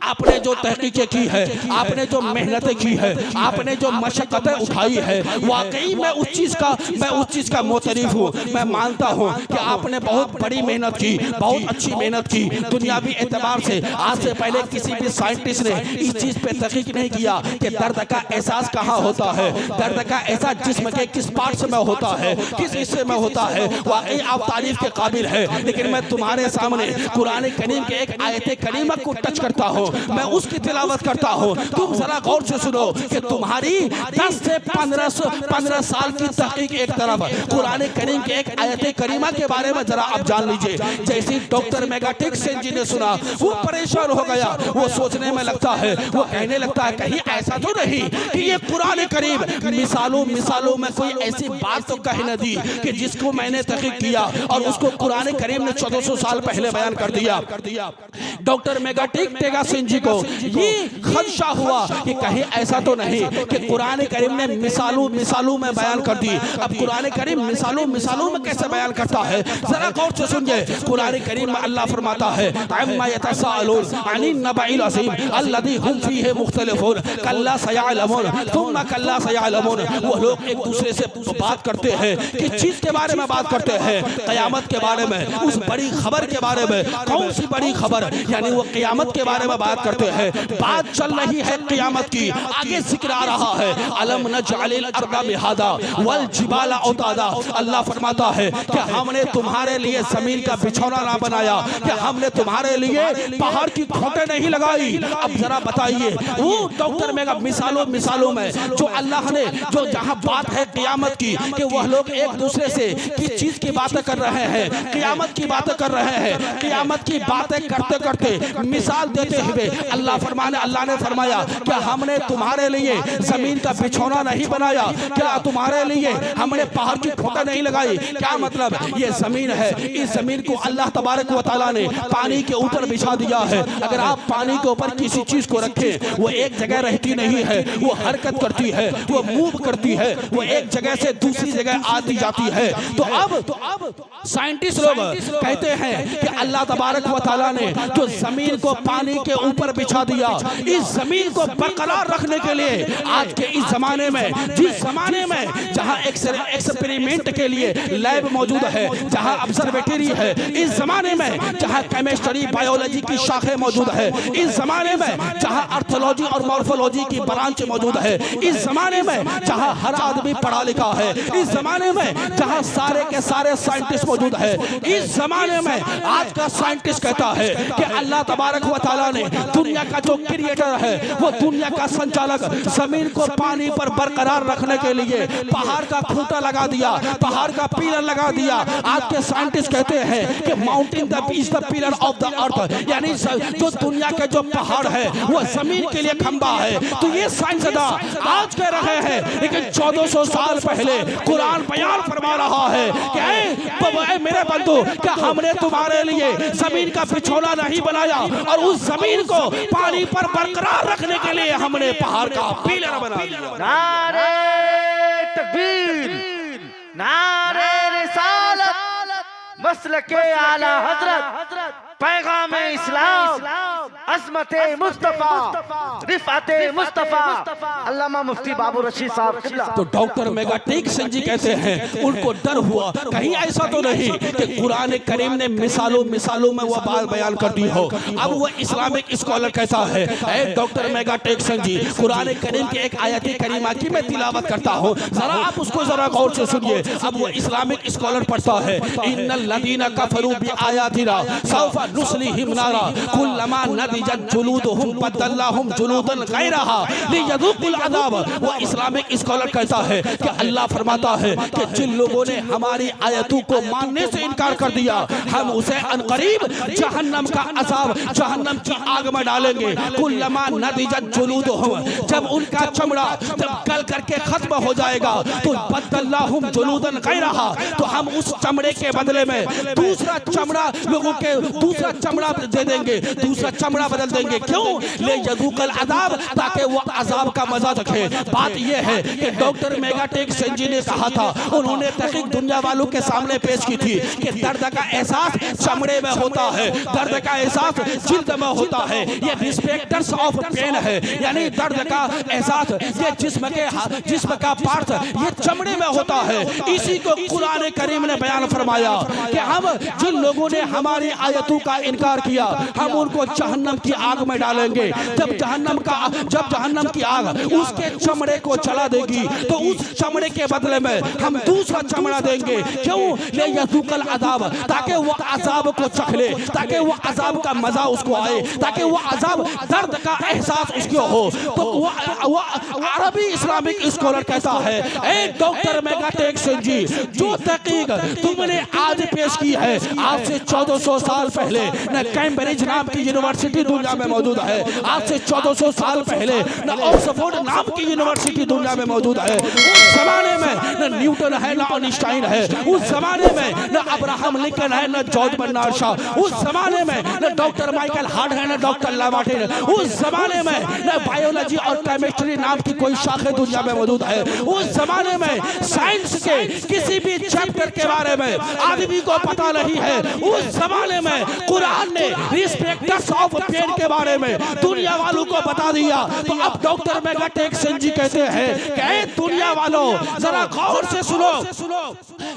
आपने जो तहकीकें की है, आपने जो मेहनतें की है, आपने जो मशक्कतें उठाई है, वाकई मैं उस चीज का मोतरिफ हूँ। मैं मानता हूँ कि आपने बहुत बड़ी मेहनत की, बहुत अच्छी मेहनत की। दुनियावी एतबार से आज से पहले किसी भी साइंटिस्ट ने इस चीज पे तहकीक नहीं किया कि दर्द का एहसास कहाँ होता है, दर्द का एहसास जिस्म के किस पार्ट में होता है, किस हिस्से में होता है। वाकई आप तारीफ के काबिल है। लेकिन मैं तुम्हारे सामने कुरान करीम के एक आयत करीमा को टच करता हूँ, मैं उसकी तिलावत करता हूँ। तुम जरा गौर से सुनो कि तुम्हारी 10 से 15 साल की तहकीक एक तरफ, कुरान करीम के एक आयत करीमा के बारे में जरा आप जान लीजिए। जैसे डॉक्टर मेगाटेक सेंजी ने सुना, वो परेशान हो गया। वो सोचने में लगता है, वो कहने लगता है, कहीं ऐसा तो नहीं कि ये कुरान करीम मिसालों में कोई ऐसी बात तो कह न दी कि जिसको मैंने तहकीक किया और उसको कुरान करीम ने 1400 साल पहले बयान कर दिया। डॉक्टर मेगाटेक टेगा सेंजी को ये खदशा हुआ कि कहीं ऐसा तो नहीं कि कुरान करीम ने मिसालों में बयान कर दी। अब कुरान करीम मिसालों में कैसे बयान करता है, जरा गौर से सुनिए। कुरान करीम में अल्लाह फरमाता है, अम्मा यतसाअलून अनिन नबइल अज़ीम अल्लज़ी हुम फीहि मुख्तलिफून कल्ला सयअलमून थुम्मा कल्ला सयअलमून। वो लोग एक दूसरे से बात करते हैं, किस चीज के बारे में बात करते हैं, क़यामत के बारे में, उस बड़ी खबर के बारे में। कौन सी बड़ी खबर? यानी वो क़यामत के बारे में बात करते हैं। बात चल रही है क़यामत की, आगे जिक्र आ रहा है, अलम नजअलिल अर्दा मिहादा वल जिबाला औतादा। अल्लाह फरमाता है कि हमने तुम्हारे लिए जमीन का बिछौना ना बनाया, कि हमने तुम्हारे लिए पहाड़ की खोटे नहीं लगाई। अब जरा बताइए, वो डॉक्टर मेगा मिसालों में जो अल्लाह ने, जो जहां बात है क़यामत की, कि वह लोग एक दूसरे से किस चीज की बातें कर रहे हैं, क़यामत की बातें कर रहे हैं। क़यामत की बातें करते करते मिसाल देते हुए अल्लाह ने फरमाया, क्या हमने तुम्हारे लिए जमीन का बिछौना नहीं बनाया, क्या तुम्हारे लिए हमने पहाड़ की खोटा नहीं लगाई। क्या मतलब? ये जमीन है, इस जमीन को अल्लाह तबारक व तआला ने पानी के ऊपर बिछा दिया है। अगर आप पानी के ऊपर किसी चीज को रखें, वो एक जगह रहती नहीं है, वो हरकत करती है, वो मूव करती है, वो एक जगह से दूसरी जगह आती जाती है। तो अब साइंटिस्ट लोग कहते हैं कि अल्लाह तबारक व तआला ने जो जमीन को पानी के ऊपर बिछा दिया, इस जमीन को बरकरार रखने के लिए आज के इस जमाने में, जिस जमाने में जहां एक्सपेरिमेंट के लिए लैब मौजूद है, जहां ऑब्जर्वेटरी है, इस जमाने में जहां केमिस्ट्री बायोलॉजी की शाखें मौजूद है, इस जमाने में जहां आर्थोलॉजी और मॉर्फोलॉजी की ब्रांच मौजूद है, इस जमाने में जहां हर आदमी पढ़ा लिखा है, इस जमाने में जहां सारे के सारे साइंटिस्ट मौजूद है, इस जमाने में आज का साइंटिस्ट कहता है कि अल्लाह तबारक व तआला ने दुनिया का जो क्रिएटर है, वो दुनिया का संचालक, जमीन को पानी पर बरकरार रखने के लिए पहाड़ का खूंटा लगा दिया, पहाड़ का पिलर लगा दिया। आज के साइंटिस्ट कहते हैं कि mountain is the pillar of the earth, यानी जो दुनिया के जो पहाड़ है वो जमीन के लिए खंबा है। तो ये साइंसदान आज कह रहे हैं, लेकिन 1400 साल पहले कुरान बयान फरमा रहा है कि मेरे बंधु, क्या हमने तुम्हारे लिए जमीन का बिछौना नहीं बनाया और उस जमीन को पानी पर बरकरार रखने के लिए हमने पहाड़ पिलर बना दिया। नारे तकबीर, नारे रिसालत, मसलके आला हजरत, पैगाम इस्लाम, अज़मते मुस्तफा, रिफ़ाते मुस्तफा, अल्लामा मुफ्ती बाबू रशीद साहब किबला। तो डॉक्टर मेगाटेक सिंह जी कहते हैं उनको डर हुआ कहीं ऐसा तो नहीं कि कुरान करीम ने मिसालों मिसालों में वह बात बयान कर दी हो। अब वह इस्लामिक स्कॉलर कहता है, डॉक्टर मेगाटेक सिंह जी, कुरान करीम की एक आयत करीमा की मैं तिलावत करता हूँ, जरा आप उसको जरा गौर से सुनिए। अब वह इस्लामिक स्कॉलर पढ़ता है, इन्नल लदीना कफरू बिआयातिना सौफा नुस्लिहिम नारा कुल्लमा नदिजत जुलूदुहुम बदलनाहुम जुलूदन गैरहा लियज़ूकुल अज़ाब। वो इस्लामिक स्कॉलर कहता है कि अल्लाह फरमाता है कि जिन लोगों ने हमारी आयतों को मानने से इनकार कर दिया, हम उसे अनकरीब जहन्नम का अज़ाब, जहन्नम की आग में डालेंगे। कुल्लमा नदिजत जुलूदुहुम, जब उनका चमड़ा जब गल करके खत्म हो जाएगा तो बदलनाहुम जुलूदन गैरहा, तो हम उस चमड़े के बदले में दूसरा चमड़ा लोगों के दूसरा चमड़ा दे देंगे, दूसरा चमड़ा बदल देंगे। क्यों? ले यज़ूकल अज़ाब, ताकि वो अज़ाब का मजा चखे। बात यह है कि डॉक्टर मेगाटेक सिंह जी ने कहा था, उन्होंने तहकीक दुनिया वालों के सामने पेश की थी कि दर्द का एहसास चमड़े में होता है, दर्द का एहसास जिल्द में होता है। ये रिस्पेक्टर्स ऑफ पेन है, यानी दर्द का एहसास ये जिस्म का पार्ट ये चमड़े में होता है। इसी को कुरान करीम ने बयान फरमाया कि हम जिन लोगों ने हमारी आयतों का इनकार किया, हम उनको जहन्नम की आग में डालेंगे। जब जहन्नम की आग उसके चमड़े को जला देगी तो उस चमड़े के बदले में हम दूसरा चमड़ा देंगे। क्यों? ले यज़ूकल अज़ाब, ताकि वो अज़ाब को चख ले, ताकि वो अज़ाब का मजा उसको आए, ताकि वो अज़ाब दर्द का एहसास उसको हो। तो वो अरबी इस्लामिक स्कॉलर कहता है, ए डॉक्टर मेगाटेक सिंह जी, जो तहकीक तुमने आज पेश की है, आज से 1400 साल पहले न कैम्ब्रिज नाम की यूनिवर्सिटी दुनिया में मौजूद है, आज से 1400 साल पहले न ऑक्सफोर्ड नाम की यूनिवर्सिटी दुनिया में मौजूद है। उस जमाने में न न्यूटन है, न आइंस्टाइन है, उस जमाने में न अब्राहम लिंकन है, न जॉर्ज बर्नार्ड शॉ, उस जमाने में न डॉक्टर माइकल हार्ट है, न डॉक्टर लामार्टिन, उस जमाने में न बायोलॉजी और केमिस्ट्री नाम की कोई शाखा दुनिया में मौजूद है। उस जमाने में साइंस के किसी भी चैप्टर के बारे में आदमी को पता नहीं है। उस जमाने में कुरान ने रिस्पेक्टर्स ऑफ पेन के बारे में दुनिया वालों को बता दिया। तो अब डॉक्टर मेगाटेक सिंह जी कहते हैं कि दुनिया वालों जरा गौर से सुनो,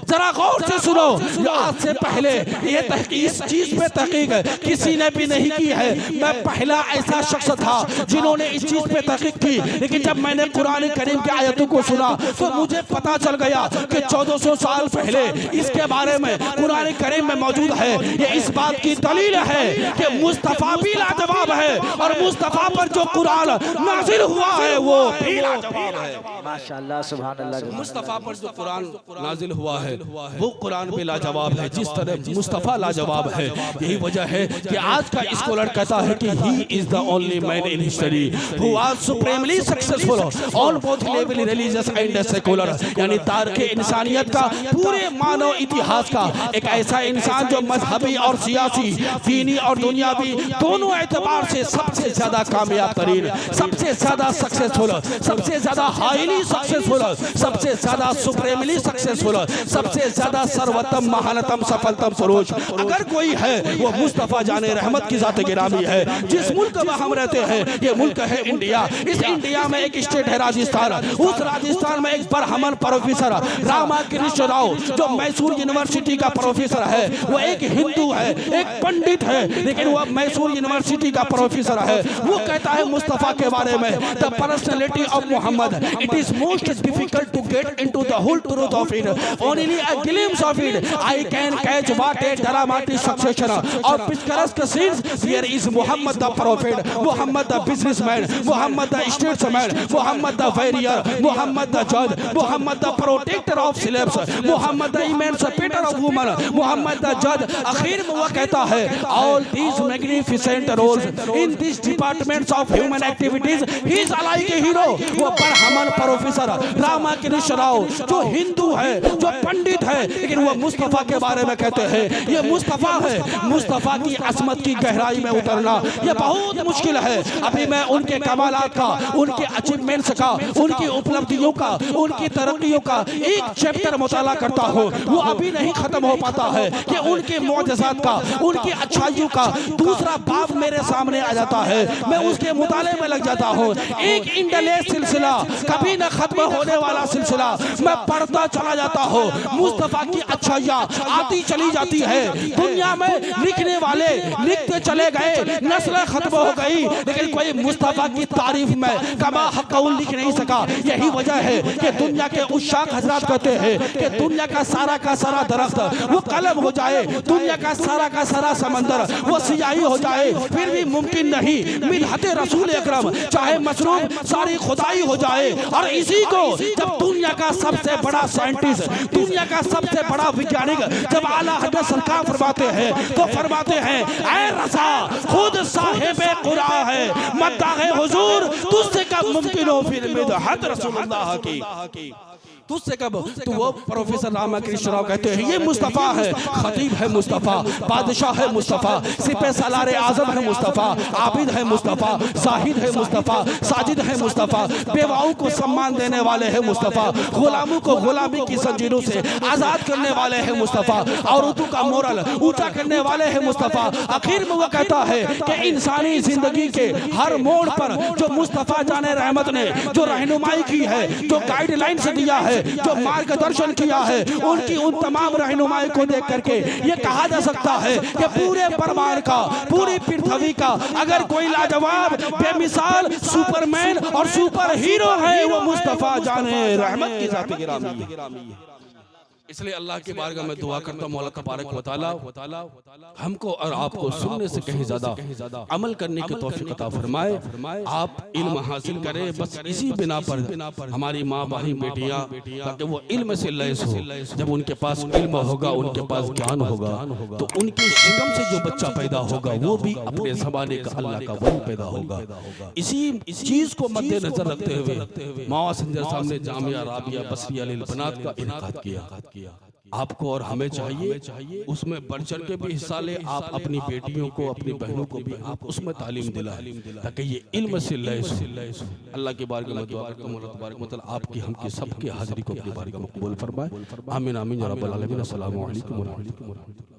जरा गौर से सुनो। आज से पहले ये इस चीज पे तहकीक किसी ने भी नहीं की है। मैं पहला ऐसा शख्स था जिन्होंने इस चीज पे तहकीक की, लेकिन जब मैंने कुरान करीम की आयतों को सुना तो मुझे पता चल गया कि 1400 साल पहले इसके बारे में कुरान करीम में मौजूद है। ये इस बात की दलील है कि मुस्तफा भी लाजवाब है और मुस्तफा पर जो कुरान नाजिल हुआ है वो भी लाजवाब है। माशाअल्लाह, सुभान अल्लाह। मुस्तफा पर जो कुरान नाजिल हुआ है वो कुरान भी लाजवाब है, जिस तरह मुस्तफा लाजवाब है। यही वजह है कि आज का स्कॉलर कहता है कि he is the only man in history who was supremely successful on both level religious and secular, यानी तारीख इंसानियत का पूरे मानव इतिहास का एक ऐसा इंसान जो मजहबी और सियासी, दीनी और दुनियावी दोनों एतबार से सबसे ज्यादा कामयाब तरीन, सबसे ज्यादा सक्सेसफुल, सबसे ज्यादा हाईली सक्सेसफुल, सबसे ज्यादा सुप्रीमली सक्सेसफुल, सबसे ज्यादा सर्वोत्तम महानतम सफलतम सरोज अगर कोई है वो मुस्तफा जाने रहमत की जात गिरामी है। जिस मुल्क में हम रहते हैं ये मुल्क है इंडिया। इस इंडिया में एक स्टेट है राजस्थान, उस राजस्थान में एक बरहमन प्रोफेसर रामा कृष्ण राव जो मैसूर यूनिवर्सिटी का प्रोफेसर है, वो एक हिंदू है, एक पंडित है, लेकिन वो मैसूर यूनिवर्सिटी का प्रोफेसर है। वो कहता है मुस्तफा के बारे में, the personality of Mohammad, it is most difficult to get into the whole truth of it, only a glimpse of it I can catch what A dramatic succession of picturesque scenes here is Mohammad the prophet, Mohammad the businessman, Mohammad the statesman, Mohammad the warrior, Mohammad the जज, Mohammad the protector of slaves, Mohammad the emancipator of woman, Mohammad the जज। आखिर में वो कहता है all these magnificent roles in this departments of human activities he is like a hero. वो बरहमन professor Ramakrishna Rao जो हिंदू है, जो पंडित है, लेकिन वो मुस्तफा के बारे में कहते हैं ये मुस्तफा है। मुस्तफा की असमत की गहराई में उतरना ये बहुत मुश्किल है। अभी मैं उनके कमालात का, उनके अचीवमेंट्स का, उनकी उपलब्धियों का, उनकी तरक्कियों का एक चैप्टर मुताला करता हूँ, वो अभी नहीं खत्म हो पाता है कि उनके मौजज़ात का, उनकी अच्छाइयों का दूसरा बाब मेरे सामने आ जाता है, मैं उसके मुताले में लग जाता हूँ। एक इंडलेस सिलसिला, कभी न खत्म होने वाला सिलसिला मैं पढ़ता चला जाता हूँ। मुस्तफा की अच्छाइयाँ आती चली जाती है। दुनिया में लिखने वाले लिखते चले गए, नस्ल खत्म हो गई, लेकिन कोई मुस्तफा की तारीफ में कमा हक़ौल लिख नहीं सका। यही वजह है कि दुनिया के उशाक हजरात कहते हैं कि दुनिया का सारा दरख्त वो कलम हो जाए, दुनिया का सारा समंदर वो सियाही हो जाए, फिर भी मुमकिन नहीं मिदहत रसूल अकरम चाहे मसरूफ सारी खुदाई हो जाए। और इसी को जब दुनिया का सबसे बड़ा साइंटिस्ट, दुनिया का सबसे बड़ा वैज्ञानिक जब आला हज़रत सरकार फरमाते हैं तो फरमाते हैं ऐ रसा खुद साहिबे कुरा है, मद्दाह हुजूर तुझसे कब मुमकिन हो फिर मिदहत रसूलुल्लाह की, तुझसे कब। तो वो प्रोफेसर रामाकृष्ण राव कहते हैं ये मुस्तफ़ा है, खतीब है मुस्तफ़ा, बादशाह है मुस्तफ़ा, सिपह सालार आज़म है मुस्तफ़ा, आबिद है मुस्तफ़ा, साहिद है मुस्तफ़ा, साजिद है मुस्तफ़ा, बेवाओं को सम्मान देने वाले हैं मुस्तफ़ा, गुलामों को गुलामी की जंजीरों से आज़ाद करने वाले हैं मुस्तफ़ा, औरतों का मोरल ऊंचा करने वाले हैं मुस्तफ़ा। आखिर में वो कहता है कि इंसानी जिंदगी के हर मोड़ पर जो मुस्तफ़ा जाने रहमत ने जो रहनुमाई की है, जो गाइडलाइंस दिया है, जो मार्गदर्शन किया है, उनकी उन तमाम रहनुमाई को देख करके ये कहा जा सकता है कि पूरे परमार का, पूरी पृथ्वी का अगर कोई लाजवाब बेमिसाल सुपरमैन और सुपर हीरो है वो मुस्तफा जाने रहमत की ज़ात गिरामी है। इसलिए अल्लाह की बारगाह में दुआ करता हूं मौला तबारक व तआला हमको और आपको सुनने से कहीं ज्यादा अमल करने की तौफीक अता फरमाए। आप इल्म हासिल करें, बस इसी बिना पर हमारी माँ बहन बेटियां ताकि वो इल्म से लैस हो। जब उनके पास इल्म होगा, उनके पास ज्ञान होगा, तो उनके शिकम से जो बच्चा पैदा होगा वो भी अपने ज़माने का अल्लाह का वली पैदा होगा। इसी चीज को मद्देनजर रखते हुए मावा संजर साहब ने जामिया राबिया बसरिया लिल बनात का इनेकाद किया। आपको और हमें चाहिए उसमें बढ़ चढ़ के भी हिस्सा ले। आप अपनी बेटियों को, अपनी बहनों को भी आप उसमें तालीम दिला ताकि ये इल्म से लैस हो। अल्लाह के बारगाह में दुआ करता हूं मौला तबारक व तआला आपकी हमकी सबकी हाजिरी को अपनी बारगाह में कबूल फरमाए। आमीन आमीन या रब्बल आलमीन। अस्सलामु अलैकुम व रहमतुल्लाहि व बरकातहू।